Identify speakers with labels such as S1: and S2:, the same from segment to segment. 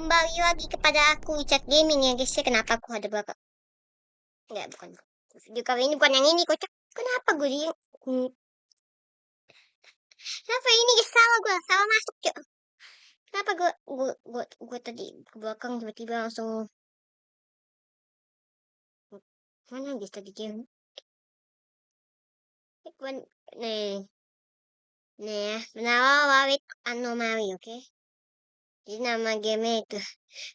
S1: Kembali lagi kepada aku Chat Gaming ya guys ya. Kenapa aku ada berapa? Enggak, bukan. Video kali ini bukan yang ini kocak. Kenapa gue di Kenapa ini guys? Salah masuk cok. Kenapa gue tadi ke belakang tiba-tiba langsung mana guys tadi game? Nih. Nih ya, bernama Wawit Anomali, oke? Jadi nama game itu.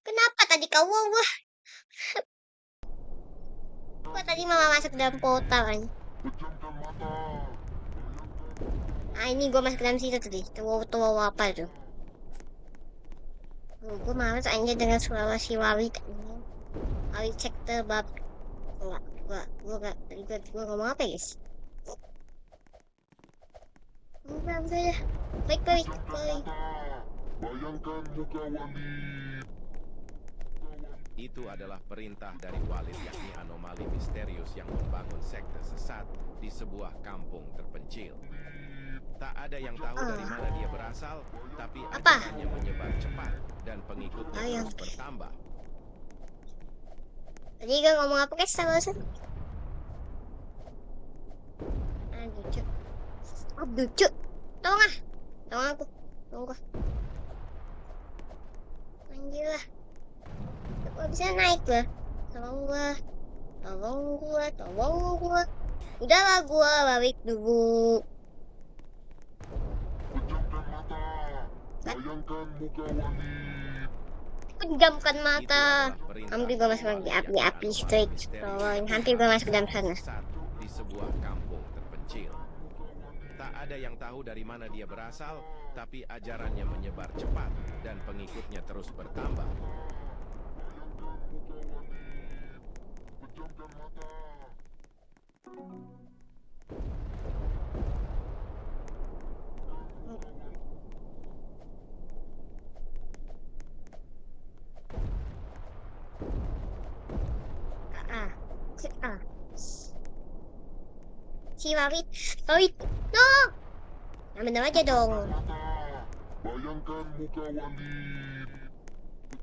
S1: Kenapa tadi kau gue tadi mama masuk dalam portal kan? Ah ini gue masuk ke dalam situ tadi. Tuh apa tuh? Gue males aja dengan suara si Wawi Wawi cek tebab. Gue ngomong apa ya guys? Udah ya. Baik.
S2: Bayangkan muka Wali.
S3: Itu adalah perintah dari Walid, yakni anomali misterius yang membangun sekte sesat di sebuah kampung terpencil. Tak ada yang tahu dari mana dia berasal, tapi ajarannya menyebar cepat dan pengikutnya terus bertambah.
S1: Tadi gue ngomong apa guys sama lu? Aduh cuk. Tolong aku. Tunggu. Anjir lah. Gak bisa naik lah. Tolong gua. Udahlah gua balik dulu.
S2: Bayangkan muka Wali.
S1: Pejamkan mata. Hampir gua masuk lagi api straight. Tolong, hampir gua masuk dalam sana.
S3: Di sebuah kampung terpencil. Tak ada yang tahu dari mana dia berasal, tapi ajarannya menyebar cepat dan pengikutnya terus bertambah.
S1: Si Wawit, no! Nama aja dong.
S2: Bayangkan muka Wali.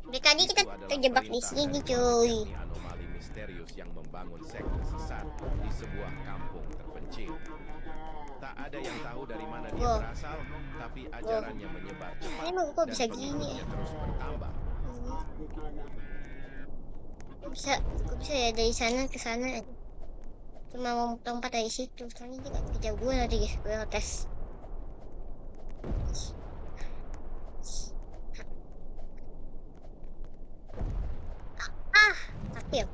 S1: Dari tadi kita terjebak di sini cuy.
S3: Anomali misterius yang membangun sekte sesat di sebuah kampung terpencil. Tak ada yang tahu dari mana dia berasal, tapi ajarannya menyebar cepat
S1: ini kok bisa
S3: dan
S1: gini
S3: pengikutnya terus bertambah.
S1: Bisa ya dari sana ke sana. Cuma mau lompat dari situ. Soalnya dia gak kejar gue tadi guys. Gue tes. Tapi ya.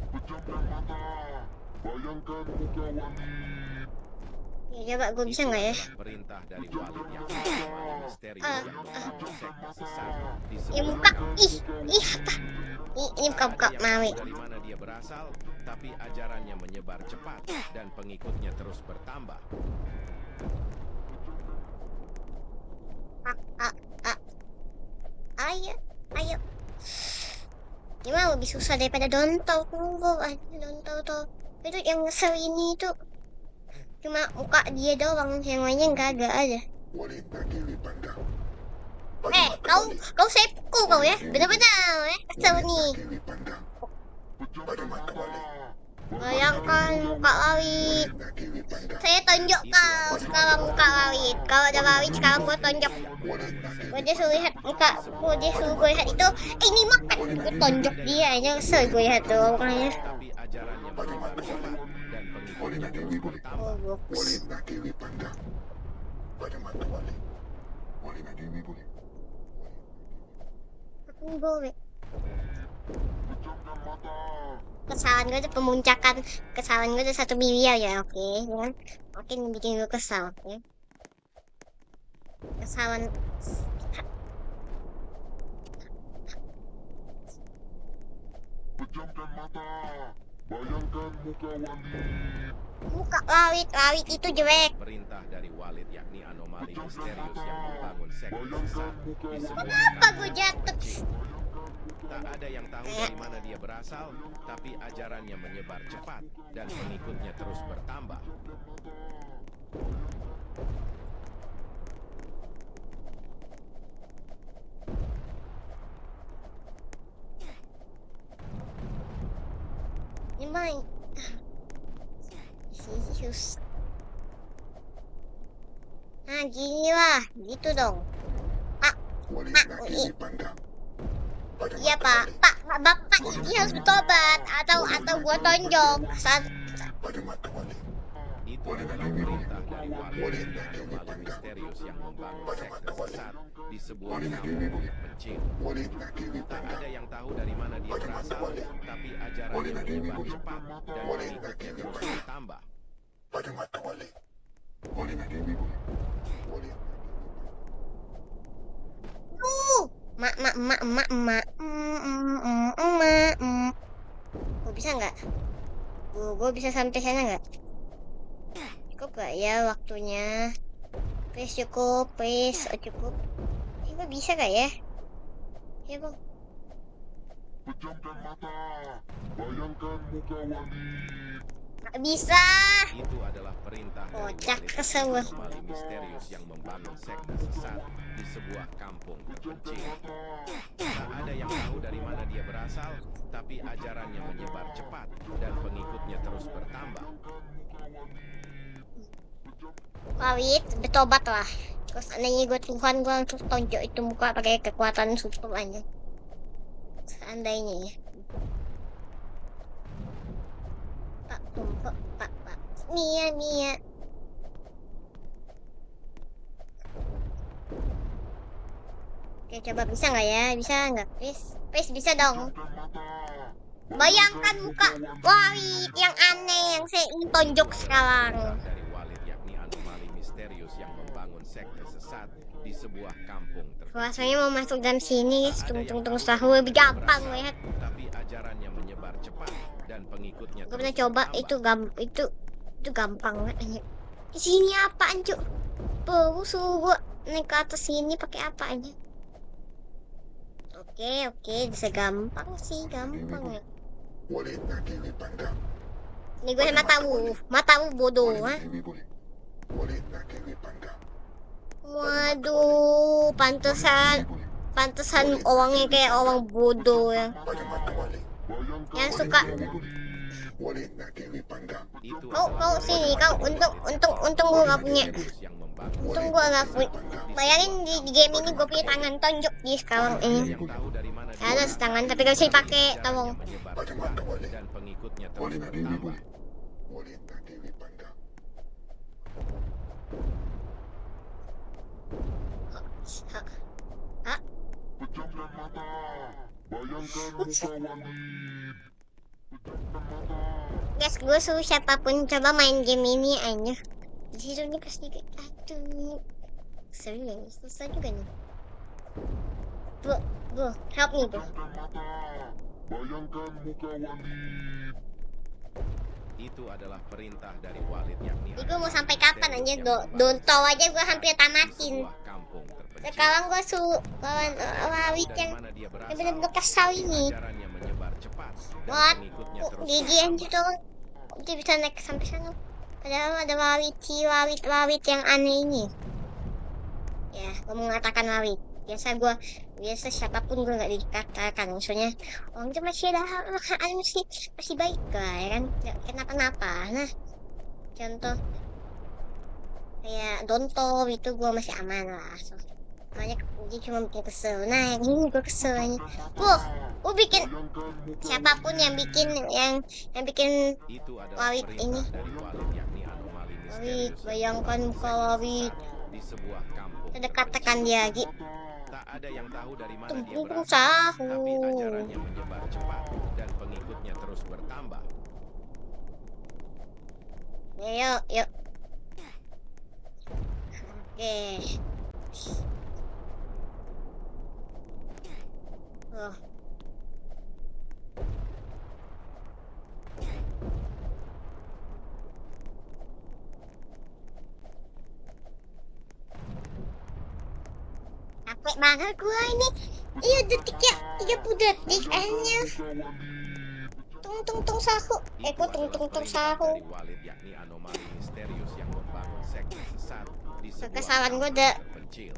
S2: Pejamkan mata. Bayangkan muka Wali.
S1: Ya coba gue bisa nggak ya?
S3: Perintah dari Walid yang anomali misterius yang membangun sekte sesat di
S1: Ya
S3: sebuah
S1: muka.
S3: kampung
S1: Ih apa? Ini buka mawe.
S3: dari mana dia berasal, tapi ajarannya menyebar cepat dan pengikutnya terus bertambah.
S1: Ayo. Ini mah lebih susah daripada Dontau. Dontau. Itu yang ngesel ini tuh cuma muka dia doang, yang lainnya nggak ada aja. Kau saya pukul kau ya, benar-benar ya, kesel nih. Bayangkan muka Wawit. Saya tonjok kau sekarang muka Wawit. Kalau ada Wawit sekarang gue tonjok. Gue suruh lihat muka, gue suruh gue lihat itu. Ini makan, gue tonjok dia aja, kesel gue lihat tuh makanya.
S3: Tapi ajarannya menyebar cepat dan pengikutnya terus bertambah.
S2: Boleh nak Dewi pandang pada mata Wali. Boleh nak Dewi boleh.
S1: Aku boleh.
S2: Pejamkan mata.
S1: Kesalahan gue tuh pemuncakan kesalahan gue tuh 1 miliar ya, oke ya. Makin bikin gue kesal, oke. Kesalahan
S2: Pejamkan mata. Bayangkan muka Wali.
S1: muka Wawit itu jelek.
S3: Perintah dari Walid yakni anomali misterius yang membangun sekte sesat di sebuah
S1: Kenapa gue
S3: kampung
S1: jatuh?
S3: terpencil. Tak ada yang tahu dari mana dia berasal, tapi ajarannya menyebar cepat dan pengikutnya terus bertambah.
S1: main. Sini susah. Nah gini lah, gitu dong.
S2: Wali
S1: Pak,
S2: lagi dipandang. Pada
S1: iya
S2: mata
S1: pak,
S2: wali.
S1: bapak ini harus bertobat atau gua tonjok.
S2: Pada mata wali.
S3: Itu adalah perintah dari wali yakni anomali misterius yang membangun sekte sesat di sebuah kampung terpencil.
S2: Wali lagi
S3: Tak
S2: dipandang.
S3: ada yang tahu dari mana dia berasal, tapi ajarannya menyebar cepat dan pengikutnya terus bertambah.
S2: Pada mata wali. Wali lagi dipandang. Wali.
S1: Gue bisa nggak? Gue bisa sampai sana nggak? Cukup gak ya waktunya? Please cukup, please. Oh, cukup. Gue bisa gak ya? Ya bang.
S2: Pejamkan mata. Bayangkan muka wali.
S1: Gak bisa.
S3: Itu adalah perintah dari
S1: Kocak
S3: wali
S1: kesel gua.
S3: anomali misterius yang membangun sekte sesat di sebuah kampung terpencil. Tak ada yang tahu dari mana dia berasal, tapi ajarannya menyebar cepat dan pengikutnya terus bertambah.
S1: Kawit, bertobat lah. Terus seandainya gue Tuhan, gue langsung tonjok itu muka pakai kekuatan super aja. Seandainya ya. Pak, tumpuk, pak. Mia. Oke, coba bisa nggak ya? Bisa nggak? Please bisa dong. Bayangkan muka Walid yang aneh yang saya ingin tonjok sekarang.
S3: Dari Walid yakni anomali misterius yang membangun sekte sesat di sebuah kampung terpencil.
S1: Rasanya mau masuk dalam sini, guys.
S3: Tak ada yang
S1: Tunggu
S3: tahu
S1: sahur
S3: dari
S1: lebih
S3: mana dia
S1: gampang
S3: berasal,
S1: lihat.
S3: tapi ajarannya menyebar cepat dan pengikutnya
S1: Gue
S3: terus
S1: pernah coba
S3: bertambah.
S1: itu gampang banget aja. Di sini apaan cuk? Baru suruh gue naik ke atas sini pakai apa aja? Oke, bisa gampang sih, gampang ya.
S2: Wali lagi dipandang.
S1: Ini gue matamu bodoh, ha?
S2: Wali lagi dipandang.
S1: Waduh, pantesan orangnya kayak orang bodoh ya.
S2: Pada mata wali.
S1: Yang suka
S2: Wali lagi dipandang.
S3: Itu
S1: kau
S3: adalah
S1: sini,
S3: perintah
S1: kau
S3: dari
S1: untung
S3: Walid
S1: gue gak punya.
S3: misterius yang membangun
S1: Untung
S3: sekte
S1: gue gak
S3: sesat
S1: punya.
S3: di
S1: Bayangin
S3: sebuah
S1: di
S3: kampung
S1: game ini gue punya
S3: terpencil.
S1: tangan tonjok di sekarang
S3: Tak ada
S1: ini.
S3: yang tahu dari mana dia
S1: Ada
S3: berasal,
S1: tangan tapi gak bisa dipakai,
S3: ajarannya
S1: tolong.
S3: menyebar
S2: Pada
S3: cepat
S2: mata wali.
S3: dan pengikutnya terus
S2: Wali lagi
S3: bertambah.
S2: dipandang. Wali lagi dipandang. Pejamkan mata. Bayangkan muka wali. Pejamkan mata.
S1: Guys, gue suruh siapapun coba main game ini aja. Di situ nih pasti kayak aduh. Serius, susah juga nih. Bro, help me bro.
S2: Pejamkan mata. Bayangkan muka wali.
S3: Itu adalah perintah dari Walid yakni
S1: Jadi gue mau
S3: anomali
S1: sampai kapan
S3: misterius
S1: aja
S3: yang
S1: Don't
S3: membangun
S1: tahu
S3: sekte
S1: aja gue
S3: sesat
S1: hampir
S3: di
S1: tamatin.
S3: sebuah kampung terpencil.
S1: Sekarang gue suruh lawan
S3: Tak ada yang tahu
S1: Walid
S3: dari
S1: yang
S3: mana dia berasal,
S1: bener-bener kesal
S3: tapi
S1: ini.
S3: ajarannya menyebar cepat dan
S1: What?
S3: pengikutnya
S1: Kok
S3: terus
S1: gigi
S3: bertambah.
S1: anjir dong. Kok dia bisa naik sampai sana? Padahal ada Walid yang aneh ini. Ya, gue mau mengatakan Walid. Biasa siapapun gue nggak dikatakan. Maksudnya orang itu masih masih baik lah ya kan. Nggak kenapa-napa. Nah, contoh kayak Donto itu gue masih aman lah. Soalnya dia cuma bikin kesel. Nah, yang ini gue kesel aja. Gue bikin siapapun yang bikin
S3: Itu adalah
S1: Walid
S3: perintah
S1: ini.
S3: dari Walid yakni anomali
S1: Walid,
S3: misterius yang
S1: bayangkan
S3: membangun
S1: muka
S3: sekte
S1: Walid.
S3: sesat di sebuah kampung
S1: Katakan
S3: terpencil.
S1: dia lagi.
S3: Tak ada yang tahu dari mana dia
S1: Tunggu
S3: berasal,
S1: sahur.
S3: tapi ajarannya menyebar cepat dan pengikutnya terus bertambah.
S1: Ya, yuk. Oke. Oh. Capek banget gua ini. Iya detiknya 30 detik akhirnya. Tung sahur.
S3: Itu
S1: Gua
S3: adalah
S1: tung
S3: perintah
S1: sahur.
S3: dari Walid yakni anomali misterius yang membangun sekte sesat di sebuah
S1: Kekesalan gua
S3: kampung
S1: udah
S3: terpencil.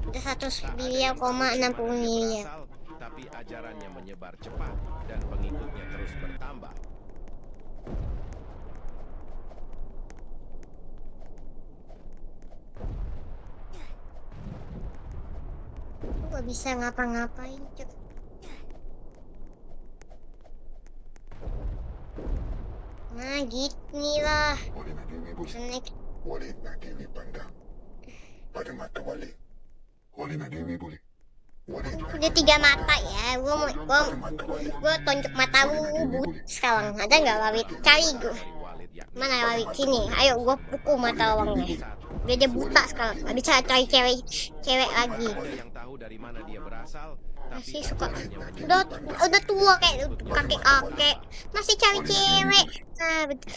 S1: udah 100
S3: Tak ada
S1: miliar,
S3: yang tahu dari mana dia
S1: 60 miliar.
S3: berasal, tapi ajarannya menyebar cepat dan pengikutnya terus bertambah.
S1: bisa ngapa-ngapain, Cuk. Nah, gini lah.
S2: Wali na dewi boleh.
S1: Snack.
S2: Wali na dewi pandang pada mata wali. Wali na dewi boleh. Wali na
S1: Udah 3 mata ya.
S2: pada mata wali.
S1: Gua tonjok mata lu but sekarang. Ada nggak Wawit? Cari gue.
S3: Dari Walid yakni
S1: Mana Wawit? Sini. Ayo gua pukul mata orangnya. Dia buta sekarang. Nggak bisa cari cewek lagi.
S3: ada yang tahu dari mana dia berasal, tapi
S1: Masih suka.
S3: ajarannya menyebar
S1: Udah tua kayak kakek-kakek. Masih cari cewek. Nah, betul.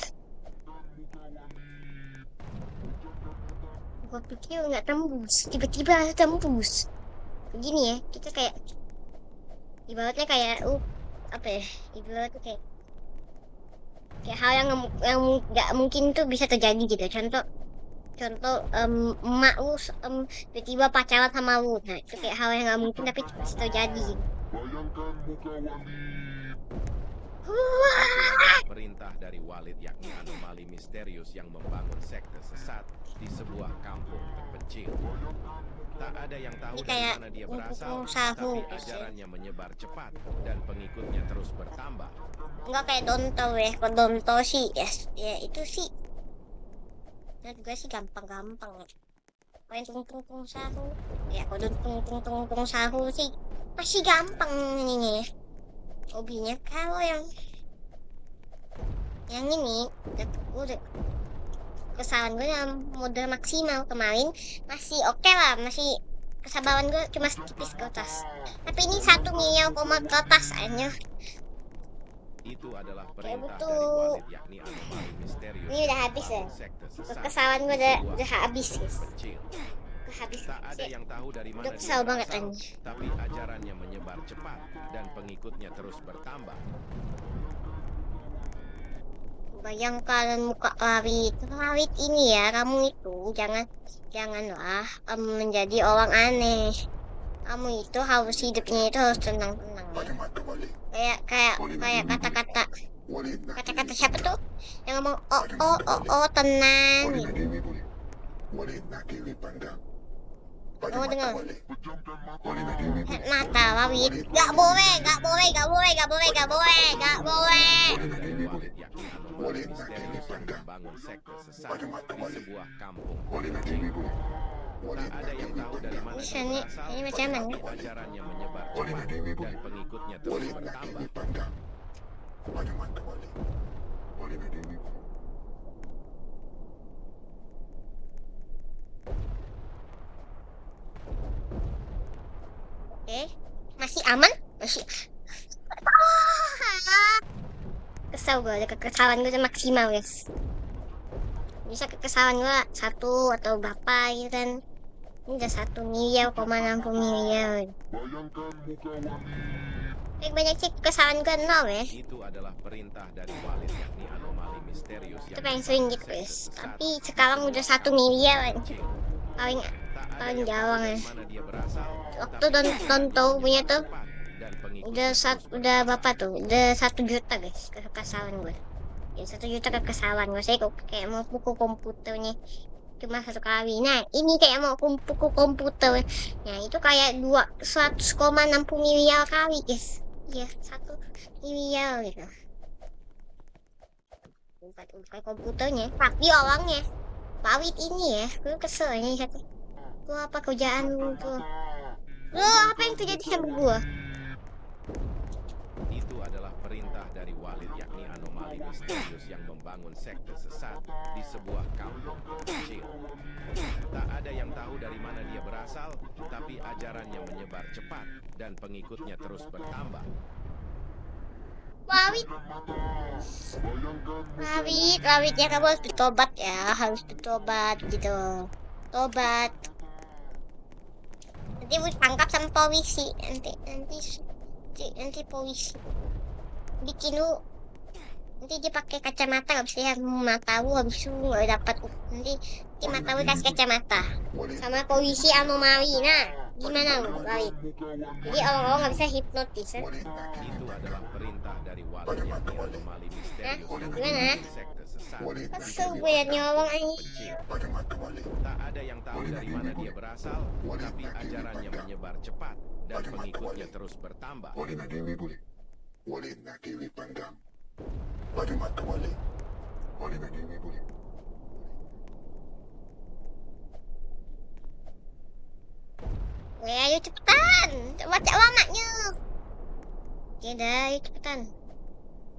S1: Gua pikir nggak tembus. Tiba-tiba tembus. Begini ya, kita kayak ibaratnya kayak apa ya? Ibaratnya kayak hal yang nggak mungkin tuh bisa terjadi gitu. Contoh emak lu tiba-tiba pacaran sama lu. Nah, itu kayak hal yang nggak mungkin tapi bisa terjadi.
S2: Bayangkan muka wali.
S3: perintah dari Walid yakni anomali misterius yang membangun sekte sesat di sebuah kampung terpencil. Tak ada yang tahu
S1: Ini
S3: dari
S1: kayak
S3: mana dia berasal,
S1: sahu,
S3: tapi ajarannya menyebar cepat dan pengikutnya terus bertambah.
S1: Enggak kayak Donto ya. Kalau Donto sih ya itu sih. Nah, juga sih gampang-gampang ya. Main tung sahu. Ya kalau tung sahu sih masih gampang ininya ya. Hobinya kalau yang ini udah kesalahan gue yang mode maksimal kemarin masih oke lah, masih kesabaran gue cuma tipis ke atas. Tapi ini 1 miliar koma ke atas aja.
S3: Itu adalah perintah
S1: betul.
S3: dari Walid yakni anomali misterius.
S1: Ini udah habis ya.
S3: Sekte sesat
S1: Kesalahan gue
S3: di sebuah
S1: udah habis guys.
S3: terpencil.
S1: Habis.
S3: Tak ada yang tahu dari mana
S1: Udah
S3: dia
S1: kesal banget
S3: berasal,
S1: anjir.
S3: tapi ajarannya menyebar cepat dan pengikutnya terus bertambah.
S1: Bayangkan muka Lawit ini ya, kamu itu janganlah menjadi orang aneh. Kamu itu harus hidupnya itu harus tenang-tenang ya.
S2: Pada mata wali.
S1: Kayak kata-kata
S2: Wali na
S1: kata-kata siapa tuh yang ngomong tenang
S2: Wali na
S1: gitu.
S2: dewi boleh. Wali na dewi pandang pada
S1: Oh,
S2: mata
S1: dengar.
S2: wali. Wali na dewi boleh.
S1: Mata Lawit. Gak boleh.
S2: Wali na dewi boleh.
S3: Walid yakni anomali misterius yang membangun sekte sesat
S2: Pada mata
S3: di
S2: wali.
S3: sebuah kampung
S2: Wali na
S3: terpencil.
S2: dewi boleh. Wali
S3: Tak
S2: na
S3: ada yang
S2: dewi
S3: tahu dari mana
S1: Bisa
S3: dia
S1: nih,
S3: berasal,
S1: ini macam mana?
S3: tapi ajarannya menyebar
S2: Wali na
S3: cepat
S2: dewi
S3: dan
S2: boleh.
S3: pengikutnya terus
S2: Wali na
S3: bertambah.
S2: dewi pandang pada mata wali. Wali na dewi boleh.
S1: Oke, masih aman? Masih. Kesal gue, ada kekesalan gue udah maksimal guys. Bisa kekesalan gue 1 atau berapa gitu kan. Ini udah 1 miliar, 60 miliar.
S2: Bayangkan muka wali.
S1: Banyak sih kekesalan gue 0 ya.
S3: Itu adalah perintah dari Walid yakni anomali misterius
S1: Itu
S3: yang
S1: paling sering
S3: membangun
S1: gitu
S3: sekte
S1: guys.
S3: sesat
S1: Tapi
S3: di
S1: sekarang
S3: sebuah
S1: udah 1
S3: kampung
S1: miliar.
S3: terpencil.
S1: Paling
S3: Tak ada
S1: paling
S3: yang tahu
S1: jawang
S3: dari
S1: ya.
S3: mana dia berasal,
S1: Waktu
S3: tapi
S1: Tonto punya tuh
S3: cepat dan pengikutnya
S1: udah
S3: terus
S1: udah
S3: bertambah.
S1: berapa tuh? Udah 1 juta guys kekesalan gue. Ya 1 juta kekesalan gue. Saya kok kayak mau pukul komputernya cuma 1 kali. Nah ini kayak mau pukul komputer. Nah itu kayak 100,60 miliar kali guys. Iya 1 miliar gitu. Bukan komputernya tapi orangnya. Pawit ini ya. Gue kesel nih satu. Lu apa kerjaan lu tuh? Lu apa yang terjadi sama gue?
S3: Itu adalah perintah dari Walid yakni anomali misterius yang membangun sekte sesat di sebuah kampung terpencil. Tak ada yang tahu dari mana dia berasal, tapi ajarannya menyebar cepat dan pengikutnya terus bertambah.
S1: Wawit ya kamu harus bertobat ya, harus bertobat gitu. Tobat. Nanti mau tangkap sama polisi, nanti polisi bikin lu. Nanti dia pakai kacamata nggak bisa lihat mata lu, habis itu nggak dapat. Nanti mata lu kasih kacamata sama polisi anomali. Nah Gimana Walid? Jadi orang-orang nggak bisa hipnotis ya?
S3: Itu adalah perintah dari Walid yakni anomali misterius yang
S1: Gimana?
S3: membangun sekte sesat di
S1: Kesel
S3: sebuah
S1: gue liatnya
S3: kampung
S1: orang ini.
S3: terpencil.
S2: Pada mata wali.
S3: Tak ada yang tahu dari mana dia berasal, tapi ajarannya menyebar cepat dan pengikutnya terus bertambah.
S2: Wali na dewi boleh. Wali na dewi pandang. Pada mata wali. Wali na dewi boleh.
S1: Ayo cepetan, baca lamanya. Oke dah, ayo cepetan.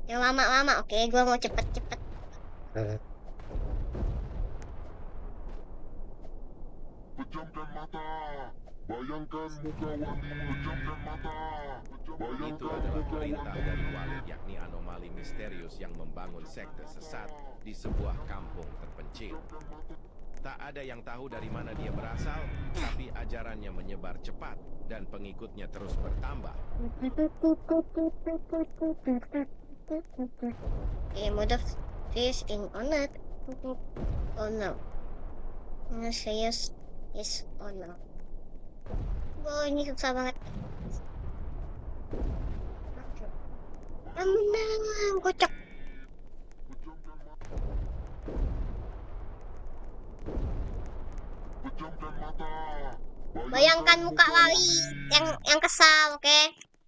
S1: Yang lama-lama, oke, gua mau cepet-cepet.
S2: Pejamkan mata. Bayangkan muka wali. Pejamkan mata.
S3: Itu adalah perintah dari Walid yakni anomali misterius yang membangun sekte sesat di sebuah kampung terpencil. Tak ada yang tahu dari mana dia berasal, tapi ajarannya menyebar cepat dan pengikutnya terus bertambah.
S1: Okay, mode of this in or not. Oh no. Yes or no. Oh, ini susah banget. Menang, kocak.
S2: Pejamkan mata.
S1: Bayangkan muka Wali yang kesal, oke?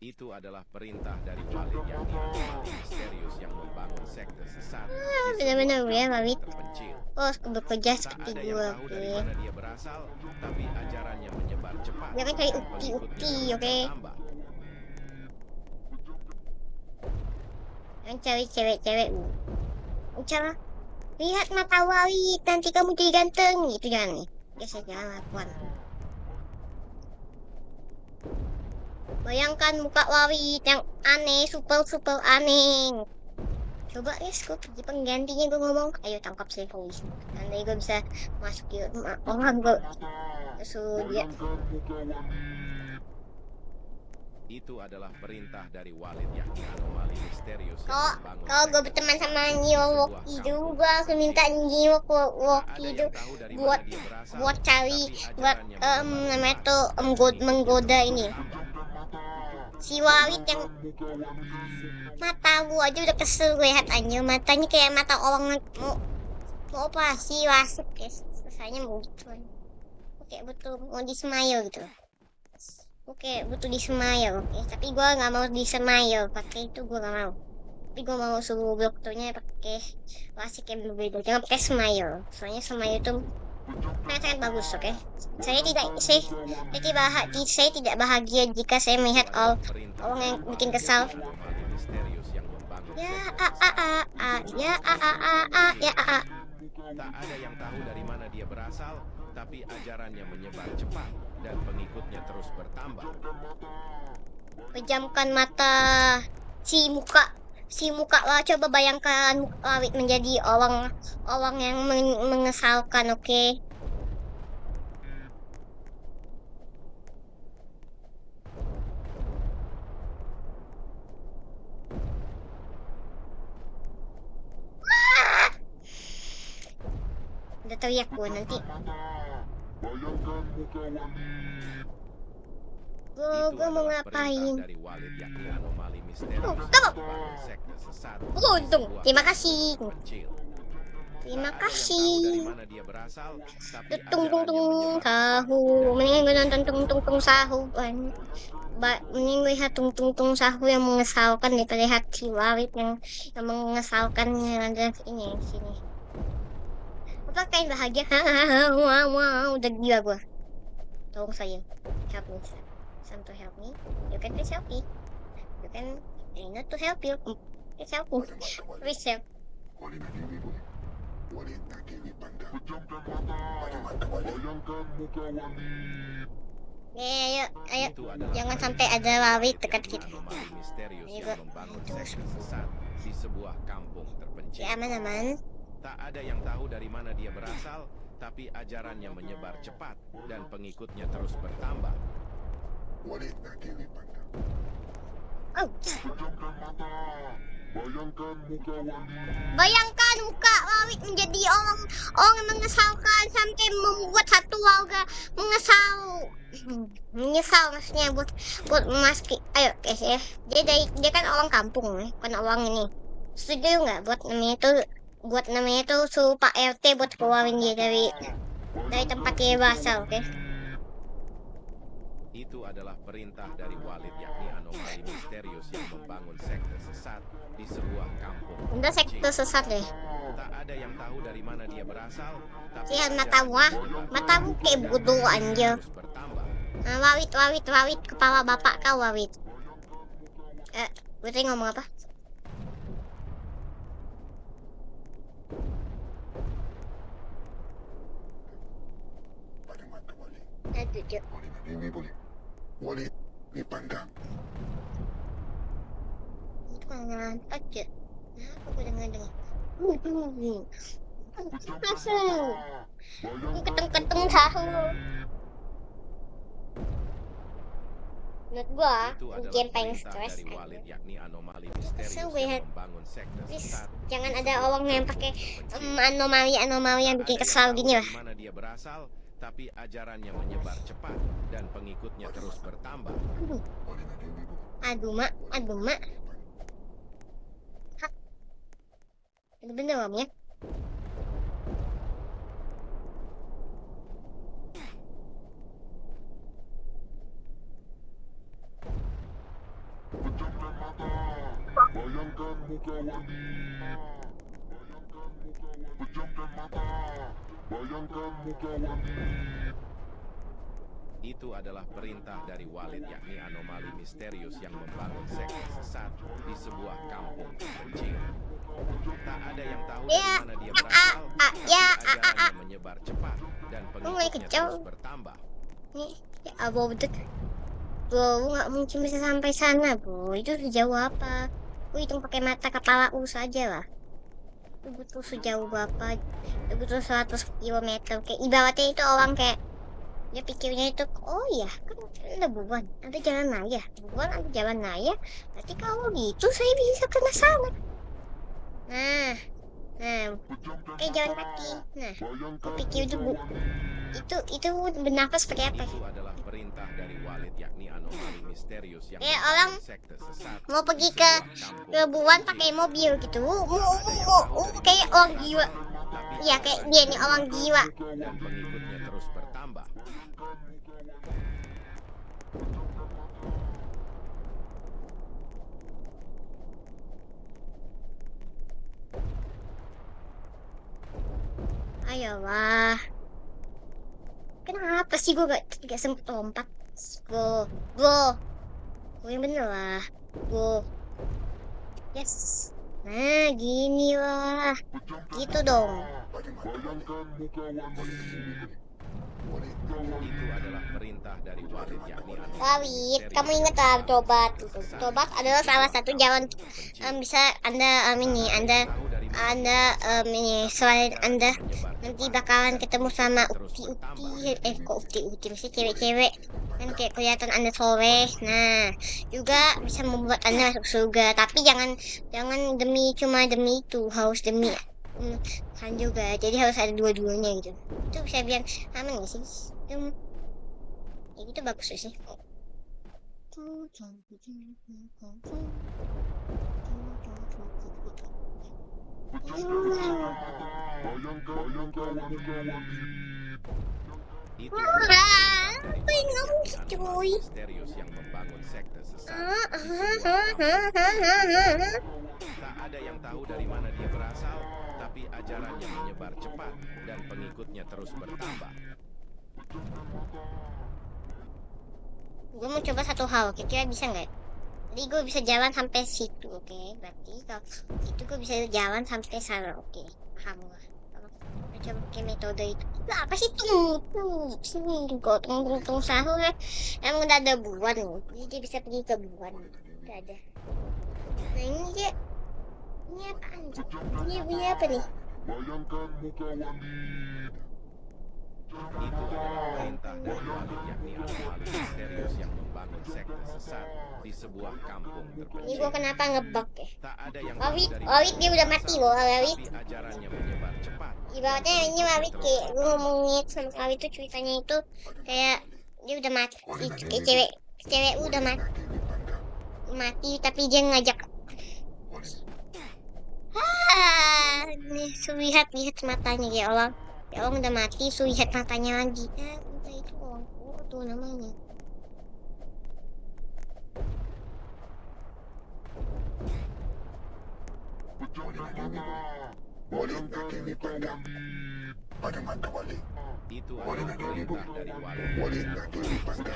S3: Itu adalah perintah dari Walid yakni anomali misterius yang membangun sekte sesat di
S1: benar-benar
S3: sebuah
S1: ya,
S3: kampung
S1: Walid.
S3: terpencil.
S1: Oh, bekerja
S3: Tak
S1: seperti
S3: ada
S1: gue,
S3: yang tahu
S1: oke?
S3: dari mana dia berasal, tapi ajarannya menyebar cepat.
S1: Dia kan cari
S3: dan
S1: ukti-ukti,
S3: pengikutnya terus
S1: oke?
S3: bertambah.
S1: Yang cari cewek-cewek. Cara lihat mata Wali, nanti kamu jadi ganteng. Itu jangan nih. Biasa jangan lakukan. Bayangkan muka Wali yang aneh, super aneh. Coba ya, gue pergi penggantinya gue ngomong, ayo tangkap si polisi. Nanti gue bisa masuk ke orang gue suruh dia.
S3: Itu adalah perintah dari Walid yakni anomali misterius yang
S1: Kok
S3: membangun
S1: kalau gue
S3: sekte
S1: berteman
S3: sesat
S1: sama
S3: di
S1: Nyiwoki
S3: sebuah
S1: juga,
S3: kampung
S1: aku minta
S3: terpencil.
S1: Nyiwoki
S3: Tak
S1: itu
S3: ada yang tahu dari
S1: buat
S3: mana dia berasal,
S1: buat cari
S3: tapi
S1: buat
S3: ajarannya menyebar
S1: namanya
S3: cepat
S1: tuh
S3: dan pengikutnya
S1: menggoda
S3: terus
S1: ini
S3: bertambah.
S1: si Walid yang mata gua aja udah kesel gue lihat aja matanya kayak mata orang mau operasi wasip ya selesainya mau gitu oke betul mau di smile gitu oke butuh di smile oke tapi gua nggak mau di smile pakai itu gua nggak mau tapi gua mau suruh dokternya pakai wasip yang berbeda jangan pakai smile soalnya smile itu sangat bagus oke saya tidak bahagia jika saya melihat orang yang bikin kesal
S3: Anomali misterius yang membangun
S1: ya
S3: sekte sesat di
S1: ya
S3: sebuah
S1: ya
S3: Tak ada yang tahu dari mana dia berasal, tapi ajarannya menyebar cepat dan pengikutnya terus bertambah.
S1: pejamkan mata si muka lah coba bayangkan Wawit menjadi orang yang mengesalkan oke udah teriak gue nanti
S2: Bayangkan muka wali.
S1: gue mau
S3: adalah
S1: ngapain
S3: perintah dari Walid yakni anomali misterius
S1: Oh,
S3: yang
S1: kamu.
S3: membangun sekte sesat di
S1: untung
S3: sebuah
S1: terima
S3: kampung
S1: kasih
S3: terpencil.
S1: terima
S3: Tak ada yang tahu
S1: kasih
S3: dari mana dia berasal, tapi
S1: tung tung
S3: ajarannya
S1: tung
S3: menyebar
S1: sahu
S3: cepat dan
S1: mendingan gue nonton
S3: pengikutnya
S1: tung tung tung sahu mending gue lihat tung tung tung sahu yang mengesalkan daripada lihat si Wawit yang mengesalkannya ada ini sini apa kayak bahagia wow udah gila gue tolong saya help me some to help me you can please help me you can not to help you please help me please help
S2: Wali na dewi boleh. Wali na dewi pandang. Pejamkan mata. Pada mata wali. Bayangkan muka wali.
S1: ayo
S3: Itu adalah
S1: jangan
S3: perintah
S1: sampai ada
S3: dari
S1: Wawit
S3: Walid
S1: dekat
S3: yakni
S1: kita
S3: anomali misterius
S1: Ini
S3: yang
S1: gua-
S3: membangun sekte sesat di sebuah kampung terpencil.
S1: ya aman
S3: Tak ada yang tahu dari mana dia berasal, tapi ajarannya menyebar cepat dan pengikutnya terus bertambah.
S2: Wali na dewi pandang.
S1: oh
S2: Pejamkan mata. Bayangkan muka wali.
S1: bayangkan muka Wawit menjadi orang yang mengesalkan sampai membuat satu warga mengesal Menyesal maksudnya buat memasuki. Ayo guys ya, dia kan orang kampung nih, bukan orang ini. Setuju nggak buat namanya itu suruh Pak RT buat keluarin dia dari tempat dia berasal, oke?
S3: Itu adalah perintah dari Walid, yakni anomali misterius yang membangun sekte sesat di sebuah kampung.
S1: Udah sekte sesat deh.
S3: Tak ada yang tahu dari mana dia berasal, tapi
S1: Lihat mata gua, matamu kayak bodoh anjir.
S3: terus bertambah.
S1: Wawit, kepala bapak kau wawit. Gue tadi ngomong apa?
S2: pada mata wali.
S1: Aduh, Cuk.
S2: Wali nak mimpi boleh. Wali ni pandang.
S1: Itu kan ngantak, Cuk. Kenapa gue dengar? Langsung. Gue keteng tahu. Menurut gua,
S3: Itu adalah
S1: game paling
S3: perintah
S1: stres.
S3: dari Walid, yakni anomali misterius
S1: So
S3: yang
S1: weird.
S3: membangun sekte
S1: Please,
S3: sesat.
S1: jangan
S3: di
S1: ada
S3: sebuah
S1: orang yang
S3: kampung
S1: pakai
S3: terpencil.
S1: anomali yang bikin
S3: Tak ada
S1: kesal
S3: yang
S1: gini
S3: tahu
S1: lah.
S3: dari mana dia berasal, tapi ajarannya menyebar cepat dan pengikutnya terus bertambah.
S2: Wali nak mimpi boleh.
S1: Aduh mak. Hah? Itu bener omnya.
S2: Pejamkan mata. Bayangkan muka wali. Pejamkan mata. Bayangkan muka wali.
S3: Itu adalah perintah dari Walid, yakni anomali misterius yang membangun sekte sesat di sebuah kampung terpencil. Tak ada yang tahu dari
S1: Ya,
S3: mana dia berasal, tapi
S1: ya,
S3: ajarannya menyebar cepat dan
S1: mulai
S3: pengikutnya
S1: kejauh.
S3: terus bertambah.
S1: Nih, ya abah betul. Bro, nggak mungkin bisa sampai sana, bro. Itu sejauh apa? Lu hitung pakai mata kepala lu saja lah. Lu butuh sejauh berapa? Lu butuh 100 kilometer. Kayak ibaratnya itu orang kayak dia pikirnya itu, oh iya, kan ada beban, ada jalan raya, beban ada jalan raya. Berarti kalau gitu saya bisa ke sana. Nah, kayak jalan kaki. Nah, aku pikir itu itu bernafas pakai apa?
S3: Itu adalah perintah dari Walid, yakni anomali misterius yang
S1: Kayak
S3: membangun
S1: orang
S3: sekte sesat
S1: mau
S3: di
S1: pergi ke
S3: sebuah kampung
S1: Lebuan
S3: terpencil.
S1: pakai mobil gitu. Kayak orang gila.
S3: Tapi
S1: Iya, kayak dia nih orang gila.
S3: dan pengikutnya terus bertambah.
S1: Ayolah. Kenapa sih gue gak sempet lompat? Go. Gue yang bener lah. Go. Yes. Nah, gini lah. Gitu dong.
S2: Pada mata wali. Wali nak mimpi boleh. Wali.
S3: Itu adalah perintah dari Walid, yakni anomali
S1: Wawit,
S3: misterius
S1: kamu ingat
S3: yang
S1: lah
S3: membangun
S1: tobat.
S3: sekte sesat
S1: Tobat
S3: di
S1: adalah salah
S3: sebuah
S1: satu
S3: kampung
S1: jalan
S3: terpencil.
S1: bisa Anda ini Anda
S3: Tahu dari mana
S1: Anda
S3: dia berasal,
S1: ini
S3: tapi
S1: selain
S3: ajarannya
S1: Anda
S3: menyebar
S1: nanti
S3: cepat
S1: bakalan
S3: dan
S1: ketemu sama
S3: pengikutnya terus
S1: ukti-ukti
S3: bertambah.
S1: kok ukti-ukti sih cewek-cewek kan kayak kelihatan Anda soleh. Nah, juga bisa membuat Anda masuk surga, tapi jangan cuma demi itu, harus demi kan juga. Jadi harus ada dua-duanya gitu. Itu saya bilang aman gak sih? Ya gitu bagus sih.
S3: Itu
S1: Apa yang ngomong
S3: yakni
S1: gitu,
S3: anomali
S1: boy?
S3: misterius yang membangun sekte sesat di sebuah kampung. Tak ada yang tahu dari mana dia berasal, tapi ajarannya menyebar cepat dan pengikutnya terus bertambah.
S1: Gue mau coba satu hal, kira-kira bisa nggak? Jadi gue bisa jalan sampai situ, oke? Berarti kalau situ gue bisa jalan sampai sana, oke? Paham gue. Gue coba pakai metode itu. Lah, apa sih sini tunggu sahur ya? Emang udah ada buan nih, jadi dia bisa pergi ke buan. Udah ada. Nah ini dia, ini apaan? Ini bunyi apa nih?
S2: Bayangkan muka wali.
S3: Itu adalah perintah dari Walid, yakni anomali misterius yang membangun sekte sesat di sebuah kampung
S1: Ini
S3: terpencil.
S1: gue kenapa ngebug ya?
S3: Tak ada yang tahu
S1: Wawit,
S3: dari
S1: Wawit
S3: mana
S1: dia udah mati loh, Wawit.
S3: tapi ajarannya menyebar cepat.
S1: Ibaratnya ini Wawit kayak gue ngomongin sama Wawit tuh ceritanya itu kayak Dia udah mati. Cewek udah mati tapi dia ngajak. Nih lihat matanya ya Allah. Ya Allah udah mati, lihat matanya lagi. Udah itu orangku tuh namanya.
S2: Walid na Dewi Panda. Pada mata Walid.
S3: Itu adalah perintah dari Walid.
S2: Walid na Dewi Panda.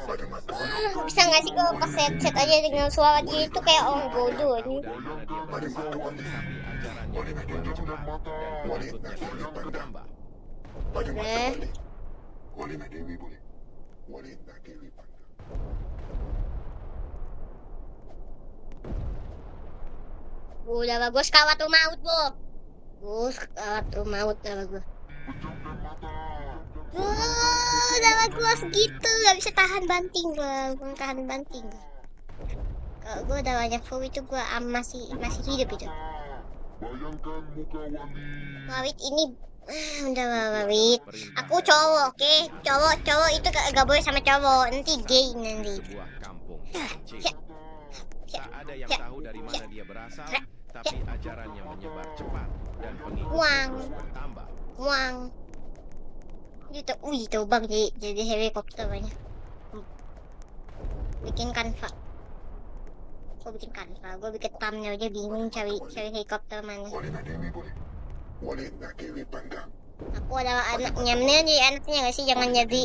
S2: Pada mata Walid.
S1: Bisa nggak sih kalau pas set aja dengan suara dia itu kayak orang bodoh
S3: Tahu
S1: nih.
S3: dari mana dia berasal, tapi ajarannya menyebar cepat dan pengikutnya terus bertambah.
S2: Pada mata
S1: Eh.
S2: Walid. Walid na Dewi boleh. Walid na Dewi Panda.
S1: Udah bagus kawat maut bu. Bagus kawat maut udah bagus. Udah bagus gitu, gak bisa tahan banting gue tahan banting. Kalau gue udah banyak full itu gue masih hidup itu. Wawit ini udah Wawit. Aku cowok, oke? Cowok itu gak boleh sama cowok, nanti gay nanti.
S3: Sebuah kampung terpencil. Tak ada yang tahu dari mana dia berasal, tapi ajarannya menyebar cepat dan pengikutnya terus bertambah.
S1: Uang. Itu, terbang jadi helikopter banyak. Bikin kanva. Gue bikin kanva, gue bikin thumbnail aja bingung cari helikopter mana.
S2: Walid na Dewi boleh. Walid na Dewi Panda.
S1: Aku adalah anaknya, mendingan jadi anaknya gak sih, jangan jadi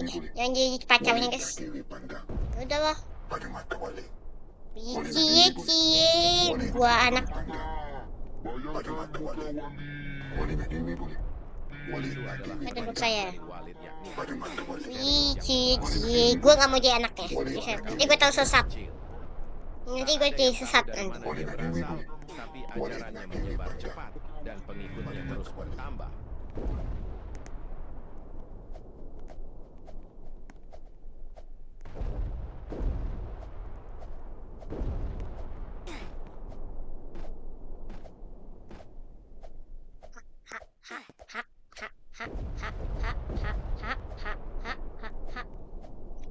S1: pacarnya
S2: Walid na
S1: guys.
S2: Dewi Panda.
S1: Udah lah,
S2: Pada mata Walid.
S1: cie, gua anak.
S2: Pada mata Walid. Walid na Dewi boleh. Walid na Dewi
S1: Ada
S2: Panda.
S1: saya.
S3: Walid yakni
S2: Pada mata Walid.
S1: Cie, gua gak mau jadi anaknya. Nanti gue tahu sesat.
S3: kecil.
S1: Nanti gue jadi sesat
S3: Dari
S1: nanti.
S3: mana dia berasal, tapi ajarannya menyebar cepat dan pengikutnya terus bertambah.